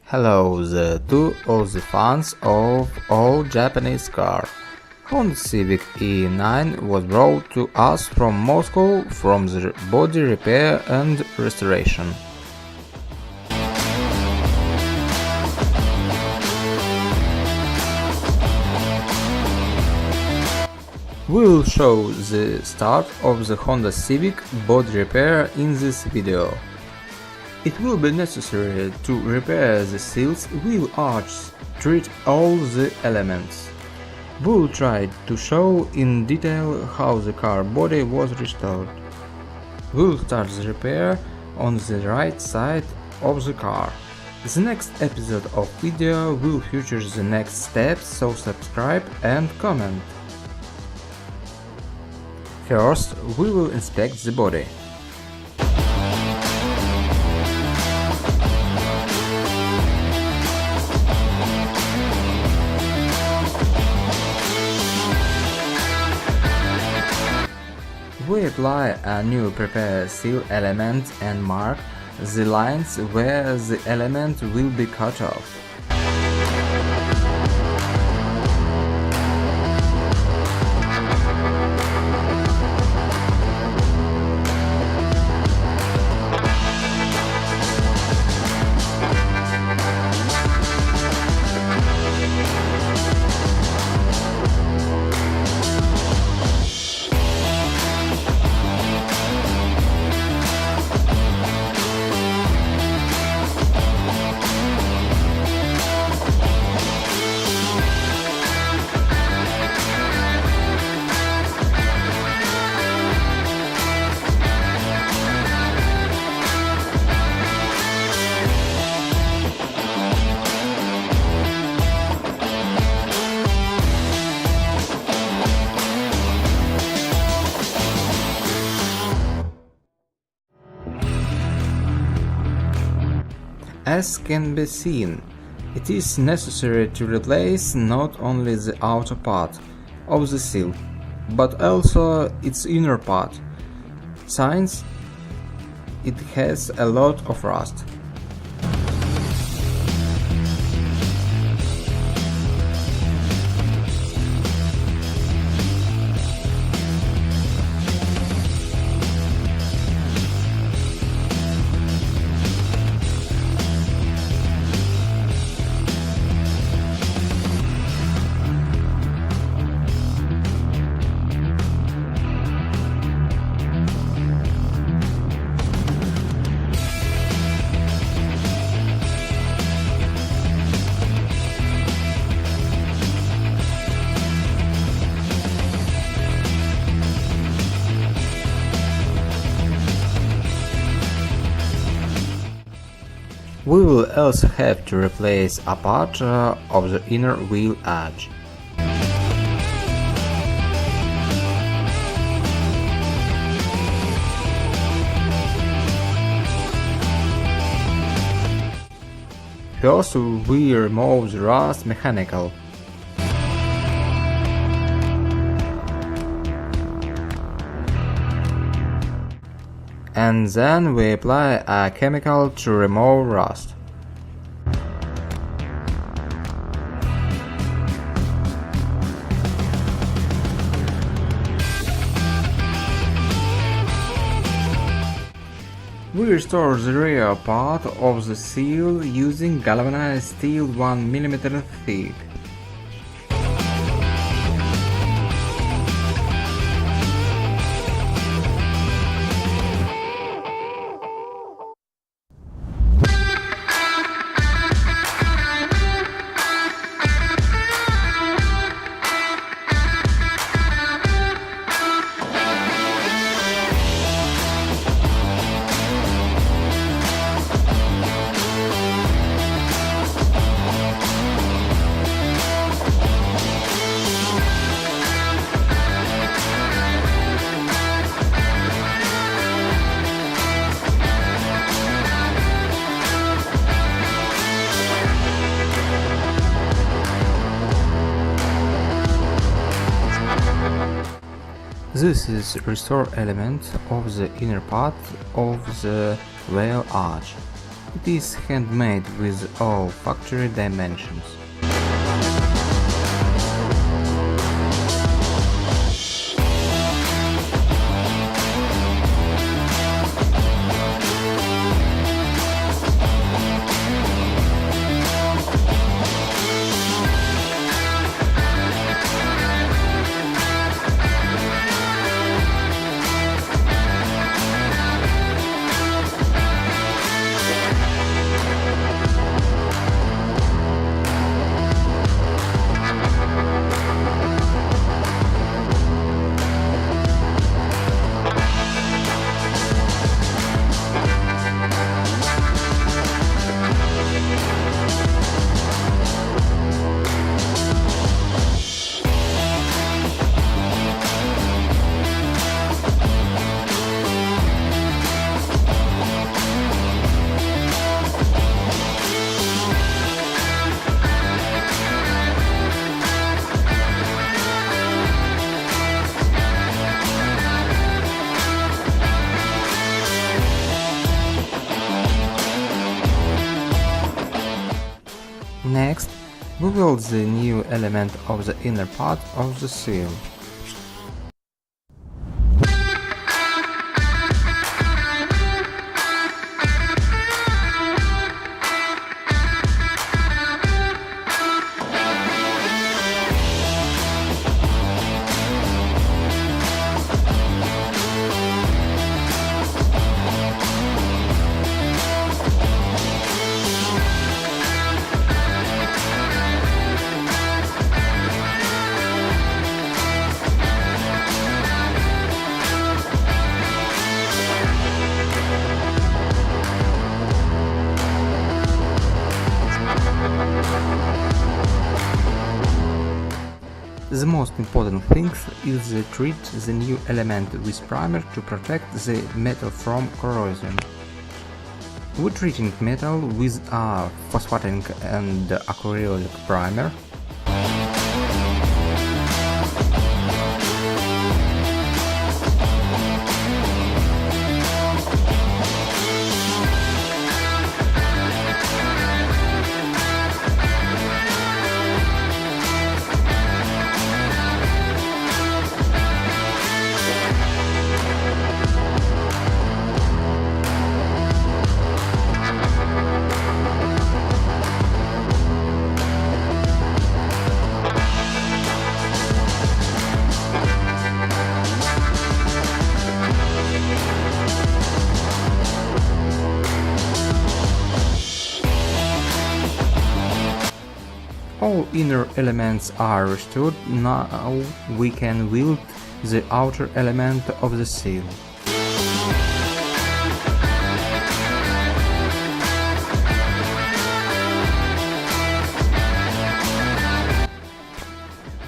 Hello to all the fans of all Japanese car. Honda Civic EE9 was brought to us from Moscow from the body repair and restoration. We will show the start of the Honda Civic body repair in this video. It will be necessary to repair the seals, wheel arches, treat all the elements. We will try to show in detail how the car body was restored. We will start the repair on the right side of the car. The next episode of video will feature the next steps, so subscribe and comment. First, we will inspect the body. We apply a new prepared seal element and mark the lines where the element will be cut off. As can be seen, it is necessary to replace not only the outer part of the seal, but also its inner part, since it has a lot of rust. We will also have to replace a part of the inner wheel edge. First, we remove the rust mechanical. And then we apply a chemical to remove rust. We restore the rear part of the seal using galvanized steel 1 mm thick. This is restore element of the inner part of the wheel arch. It is handmade with all factory dimensions. Next, we weld the new element of the inner part of the seal. The most important thing is to treat the new element with primer to protect the metal from corrosion. We're treating metal with a phosphatic and acrylic primer. All inner elements are restored. Now we can weld the outer element of the seal.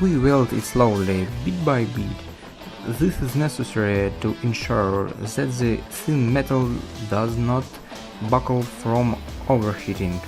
We weld it slowly, bit by bit. This is necessary to ensure that the thin metal does not buckle from overheating.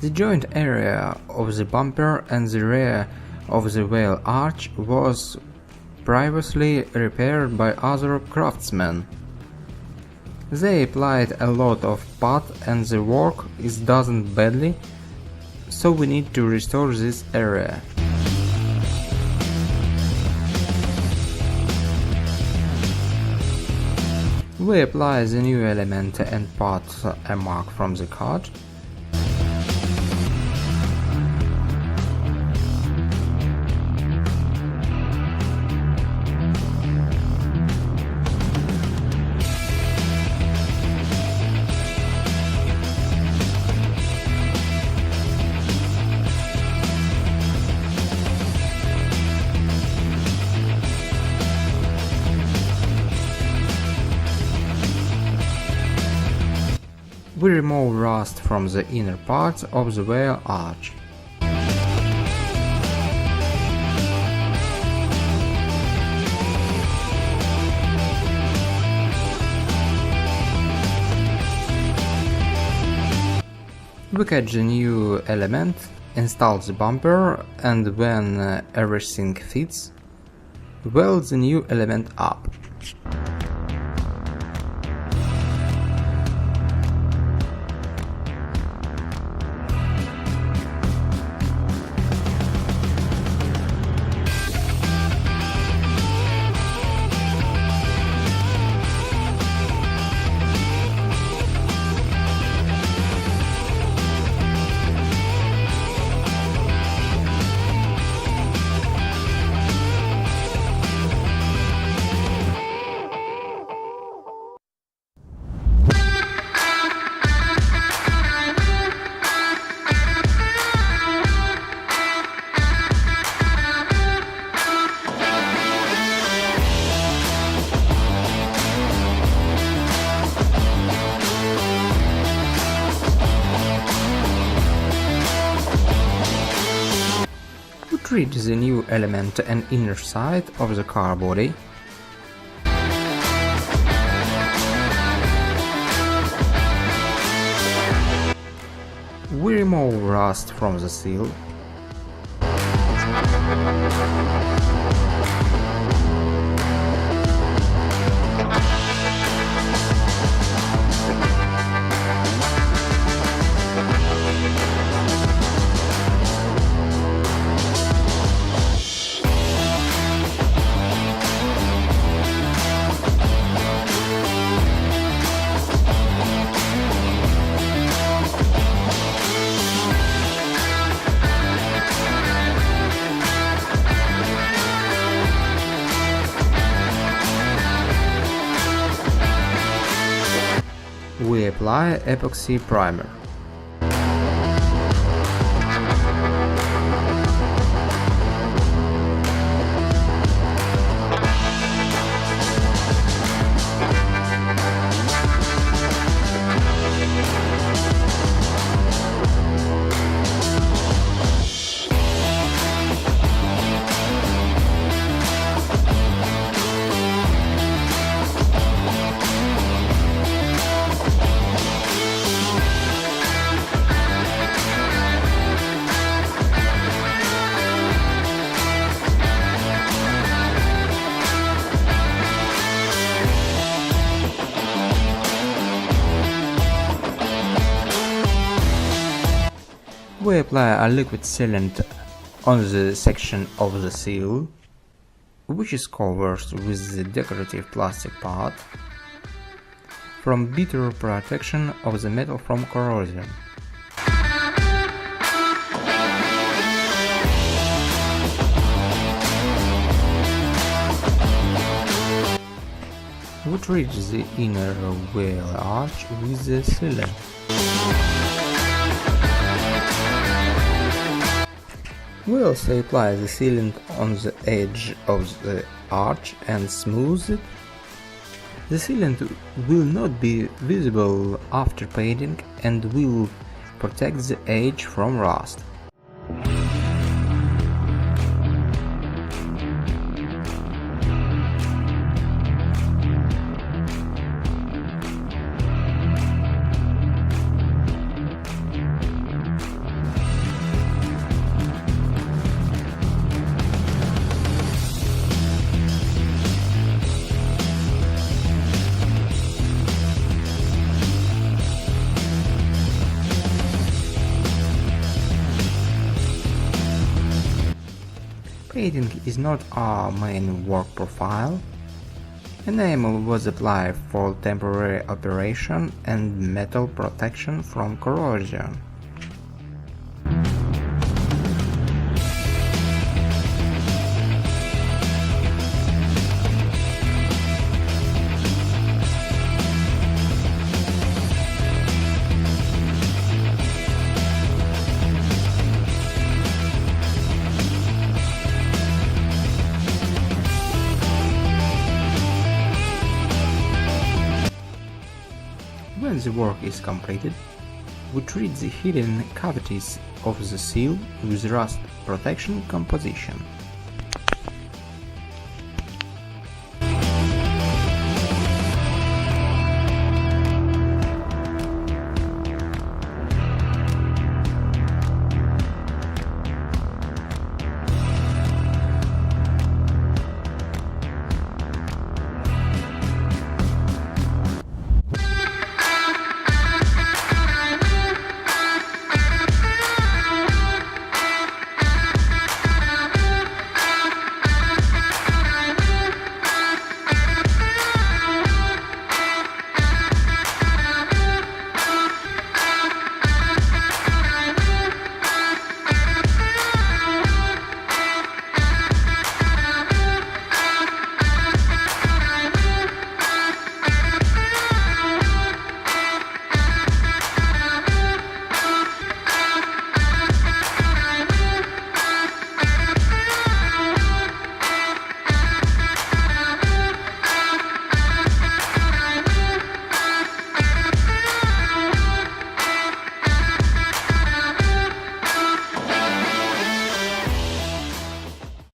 The joint area of the bumper and the rear of the wheel arch was previously repaired by other craftsmen. They applied a lot of put and the work is done badly, so we need to restore this area. We apply the new element and put a mark from the cut. We remove rust from the inner parts of the wheel arch. We catch the new element, install the bumper, and when everything fits, weld the new element up. Treat the new element and inner side of the car body. We remove rust from the seal. We apply epoxy primer. We apply a liquid sealant on the section of the seal, which is covered with the decorative plastic part, from better protection of the metal from corrosion. We treat the inner wheel arch with the sealant. We also apply the sealant on the edge of the arch and smooth it. The sealant will not be visible after painting and will protect the edge from rust. Painting is not our main work profile. Enamel was applied for temporary operation and metal protection from corrosion. When the work is completed, we treat the hidden cavities of the seal with rust protection composition.